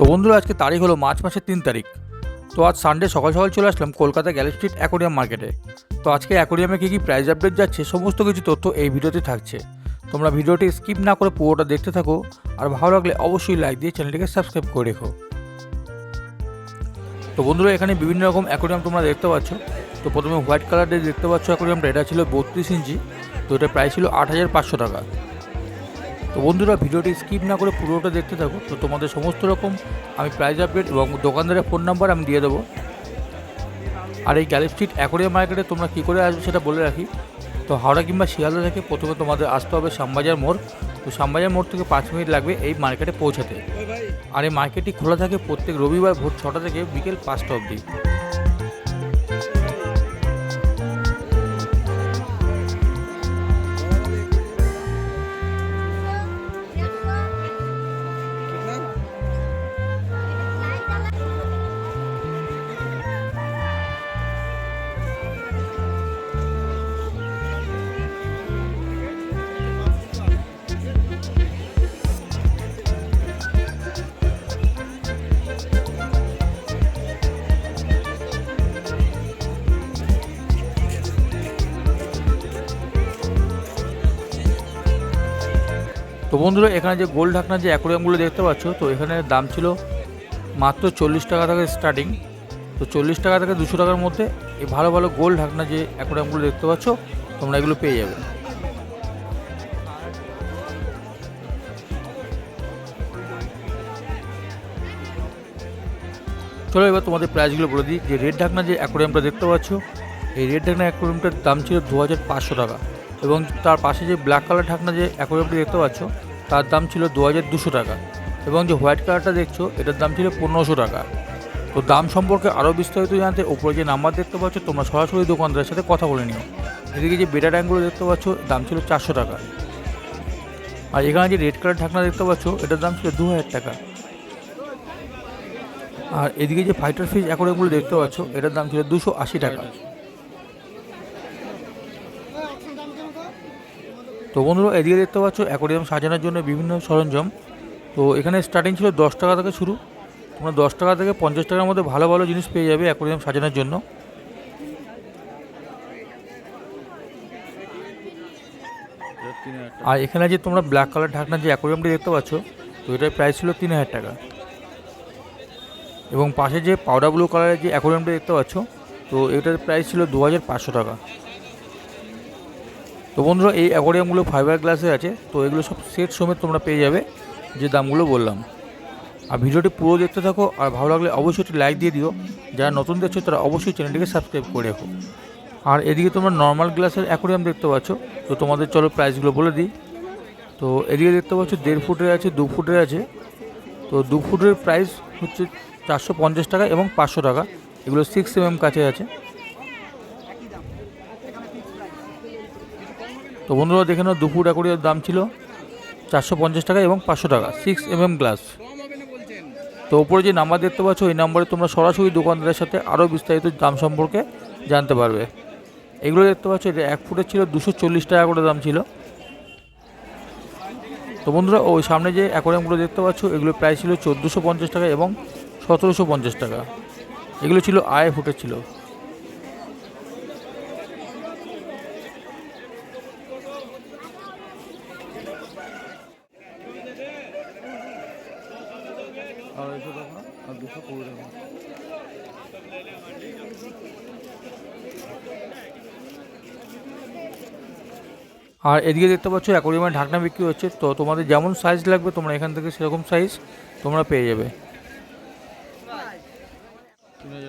তো বন্ধুরা, আজকে তারিখ হলো মার্চ মাসের 3 তারিখ। তো আজ সানডে সকাল সকাল চলে আসলাম কলকাতা গ্যালি স্ট্রিট অ্যাকোরিয়াম মার্কেটে। তো আজকে অ্যাকোরিয়ামে কী কী প্রাইস আপডেট যাচ্ছে সমস্ত কিছু তথ্য এই ভিডিওতে থাকছে। তোমরা ভিডিওটি স্কিপ না করে পুরোটা দেখতে থাকো, আর ভালো লাগলে অবশ্যই লাইক দিয়ে চ্যানেলটিকে সাবস্ক্রাইব করে রেখো। তো বন্ধুরা, এখানে বিভিন্ন রকম অ্যাকোরিয়াম তোমরা দেখতে পাচ্ছ। তো প্রথমে হোয়াইট কালারের দেখতে পাচ্ছ অ্যাকোরিয়ামটা, এটা ছিল 32 ইঞ্চি। তো এটা প্রাইস ছিল 8,500 টাকা। তো বন্ধুরা, ভিডিওটি স্কিপ না করে পুরোটা দেখতে থাকো। তো তোমাদের সমস্ত রকম আমি প্রাইস আপডেট এবং দোকানদারের ফোন নাম্বার আমি দিয়ে দেবো। আর এই গ্যালি স্ট্রিট অ্যাকোরিয়াম মার্কেটে তোমরা কী করে আসবে সেটা বলে রাখি। তো হাওড়া কিংবা শিয়ালদা থেকে প্রথমে তোমাদের আসতে হবে শ্যামবাজার মোড়। তো শ্যামবাজার মোড় থেকে 5 মিনিট লাগবে এই মার্কেটে পৌঁছাতে। আর এই মার্কেটটি খোলা থাকে প্রত্যেক রবিবার ভোর 6টা থেকে বিকেল 5টা অবধি। তো বন্ধুরা, এখানে যে গোল ঢাকনা যে অ্যাকোরিয়ামগুলো দেখতে পাচ্ছ, তো এখানে দাম ছিল মাত্র 40 টাকা থেকে স্টার্টিং। তো 40 টাকা থেকে 200 টাকার মধ্যে এই ভালো ভালো গোল ঢাকনা যে অ্যাকোরিয়ামগুলো দেখতে পাচ্ছ তোমরা এগুলো পেয়ে যাবে। চলো এবার তোমাদের প্রাইসগুলো বলে দিই। যে রেড ঢাকনা যে অ্যাকোরিয়ামটা দেখতে পাচ্ছ, এই রেড ঢাকনা অ্যাকোরিয়ামটার দাম ছিল 2500 টাকা। এবং তার পাশে যে ব্ল্যাক কালার ঢাকনা যে অ্যাকোরিয়ামটি দেখতে পাচ্ছ তার দাম ছিল 2200 টাকা। এবং যে হোয়াইট কালারটা দেখছো এটার দাম ছিল 1500 টাকা। তো দাম সম্পর্কে আরও বিস্তারিত জানতে উপরে যে নাম্বার দেখতে পাচ্ছ তোমরা সরাসরি দোকানদারের সাথে কথা বলে নিও। এদিকে যে বেটা ট্যাঙ্কগুলো দেখতে পাচ্ছ দাম ছিল 400 টাকা। আর এখানে যে রেড কালার ঢাকনা দেখতে পাচ্ছ এটার দাম ছিল 2000 টাকা। আর এদিকে যে ফাইটার ফিশ অ্যাকোরিয়ামগুলো দেখতে পাচ্ছ এটার দাম ছিল 280 টাকা। তো বন্ধুরা, এদিকে দেখতে পাচ্ছ অ্যাকোরিয়াম সাজানোর জন্য বিভিন্ন সরঞ্জাম। তো এখানে স্টার্টিং ছিল 10 টাকা থেকে শুরু। তোমরা 10 টাকা থেকে 50 টাকার মধ্যে ভালো ভালো জিনিস পেয়ে যাবে অ্যাকোরিয়াম সাজানোর জন্য। আর এখানে যে তোমরা ব্ল্যাক কালার ঢাকনা যে অ্যাকোরিয়ামটি দেখতে পাচ্ছ, তো এটার প্রাইস ছিল 3000 টাকা। এবং পাশে যে পাউডার ব্লু কালারের যে অ্যাকোরিয়ামটি দেখতে পাচ্ছ, তো এটার প্রাইস ছিল 2500 টাকা। তো বন্ধুরা, এই অ্যাকোরিয়ামগুলো ফাইবার গ্লাসে আছে। তো এগুলো সব সেট সমেত তোমরা পেয়ে যাবে যে দামগুলো বললাম। আর ভিডিওটি পুরো দেখতে থাকো, আর ভালো লাগলে অবশ্যই একটি লাইক দিয়ে দিও। যারা নতুন দেখছো তারা অবশ্যই চ্যানেলটিকে সাবস্ক্রাইব করে রাখো। আর এদিকে তোমরা নর্মাল গ্লাসের অ্যাকোরিয়াম দেখতে পাচ্ছ। তো তোমাদের চলো প্রাইসগুলো বলে দিই। তো এদিকে দেখতে পাচ্ছ 1.5 ফুটের আছে, 2 ফুটের আছে। তো 2 ফুটের প্রাইস হচ্ছে 450 টাকা এবং 500 টাকা। এগুলো 6 mm কাছে আছে। তো বন্ধুরা দেখে নাও, 2 ফুট অ্যাকোরিয়ামের দাম ছিল 450 টাকা এবং 500 টাকা, 6 mm গ্লাস। তো ওপরে যে নাম্বার দেখতে পাচ্ছ এই নাম্বারে তোমরা সরাসরি দোকানদারের সাথে আরও বিস্তারিত দাম সম্পর্কে জানতে পারবে। এগুলো দেখতে পাচ্ছ এটা 1 ফুটের ছিল 240 টাকা করে দাম ছিল। তো বন্ধুরা, ওই সামনে যে অ্যাকোরিয়ামগুলো দেখতে পাচ্ছ এগুলোর প্রাইস ছিল 1450 টাকা এবং 1750 টাকা। এগুলো ছিল 2.5 ফুটের ছিল। আর এদিকে দেখতে পাচ্ছ অ্যাকোরিয়ামের ঢাকনা বিক্রি হচ্ছে। তো তোমাদের যেমন সাইজ লাগবে তোমরা এখান থেকে সেরকম সাইজ তোমরা পেয়ে যাবে।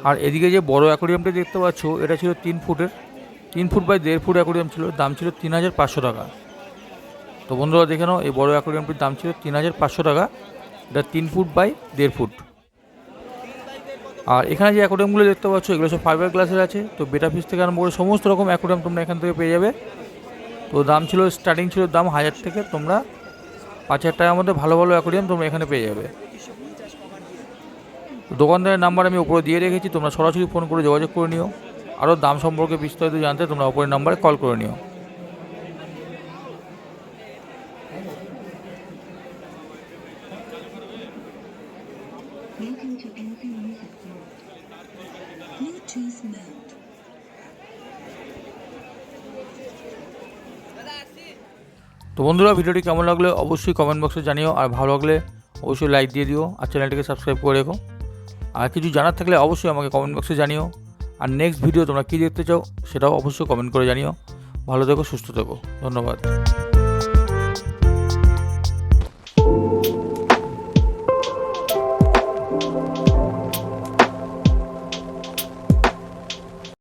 আর এদিকে যে বড় অ্যাকোরিয়ামটা দেখতে পাচ্ছ এটা ছিল 3 ফুটের, 3 ফুট বাই 1.5 ফুট অ্যাকোরিয়াম ছিল, দাম ছিল 3500 টাকা। তো বন্ধুরা দেখে নাও, এই বড় অ্যাকোরিয়ামটির দাম ছিল 3500 টাকা। এটা 3 ফুট বাই 1.5 ফুট। আর এখানে যে অ্যাকোরিয়ামগুলো দেখতে পাচ্ছ এগুলো সব ফাইবার গ্লাসের আছে। তো বেটা ফিশ থেকে আরম্ভ করে সমস্ত রকম অ্যাকোরিয়াম তোমরা এখান থেকে পেয়ে যাবে। তো দাম ছিল স্টার্টিং ছিল দাম 1000 থেকে তোমরা 5000 টাকার মধ্যে ভালো ভালো অ্যাকোরিয়াম তোমরা এখানে পেয়ে যাবে। দোকানদারের নাম্বার আমি উপরে দিয়ে রেখেছি, তোমরা সরাসরি ফোন করে যোগাযোগ করে নিও। আরও দাম সম্পর্কে বিস্তারিত জানতে তোমরা উপরের নাম্বারে কল করে নিও। Welcome to NC Music World. Bluetooth mode. তো বন্ধুরা, ভিডিওটি কেমন লাগলো অবশ্যই কমেন্ট বক্সে জানিও, আর ভালো লাগলে অবশ্যই লাইক দিয়ে দিও, আর চ্যানেলটিকে সাবস্ক্রাইব করে রেখো। আর কিছু জানার থাকলে অবশ্যই আমাকে কমেন্ট বক্সে জানিও। আর নেক্সট ভিডিও তোমরা কী দেখতে চাও সেটাও অবশ্যই কমেন্ট করে জানিও। ভালো থেকো, সুস্থ থেকো, ধন্যবাদ।